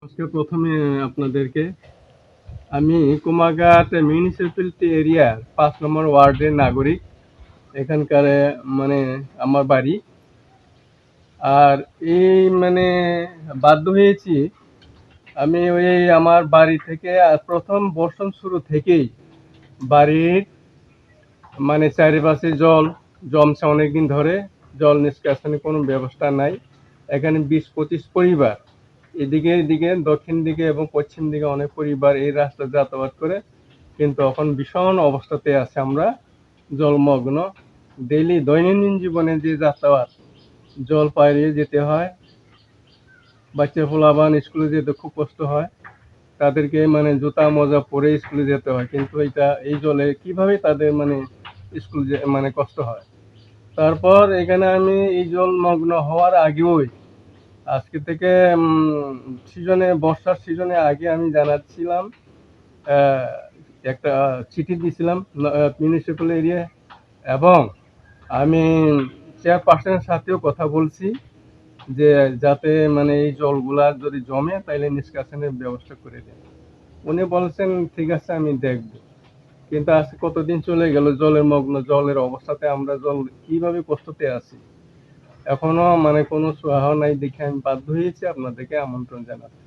আজকে প্রথমে আপনাদেরকে আমি কুমারঘাট মিউনিসিপ্যালিটি এরিয়ার ৫ নম্বর ওয়ার্ডের নাগরিক। এখানকার মানে আমার বাড়ি। আর এই মানে বাধ্য হয়েছি আমি ওই আমার বাড়ি থেকে প্রথম বর্ষণ শুরু থেকেই বাড়ির মানে চারিপাশে জল জমছে অনেকদিন ধরে। জল নিষ্কাশনের কোনো ব্যবস্থা নাই। এখানে ২০-২৫ পরিবার এদিকে দক্ষিণ দিকে এবং পশ্চিম দিকে অনেক পরিবার এই রাস্তা যাতায়াত করে, কিন্তু এখন ভীষণ অবস্থাতে আছে আমরা জলমগ্ন। ডেইলি দৈনন্দিন জীবনে যে যাতায়াত, জল পাড়িয়ে যেতে হয়, বাচ্চা পোলাপান স্কুলে যেতে খুব কষ্ট হয়। তাদেরকে মানে জুতা মোজা পরে স্কুলে যেতে হয়, কিন্তু এই জলে কিভাবে তাদের মানে স্কুল মানে কষ্ট হয়। তারপর এখানে আমি এই জলমগ্ন হওয়ার আগেই আজকে থেকে বর্ষার সিজনে আগে আমি জানাচ্ছিলাম, একটা চিঠি দিয়েছিলাম মিউনিসিপ্যাল এরিয়া, এবং আমি চেয়ারপারসনের সাথেও কথা বলছি যে যাতে মানে এই জলগুলা যদি জমে তাইলে নিষ্কাশনের ব্যবস্থা করে দেন। উনি বলছেন ঠিক আছে আমি দেখব, কিন্তু আজকে কতদিন চলে গেল জলের অবস্থাতে আমরা কিভাবে কষ্টতে আছি এখনো মানে কোনো সুরাহা নাই। দেখে আমি বাধ্য হয়েছি আপনাদেরকে আমন্ত্রণ জানাতে।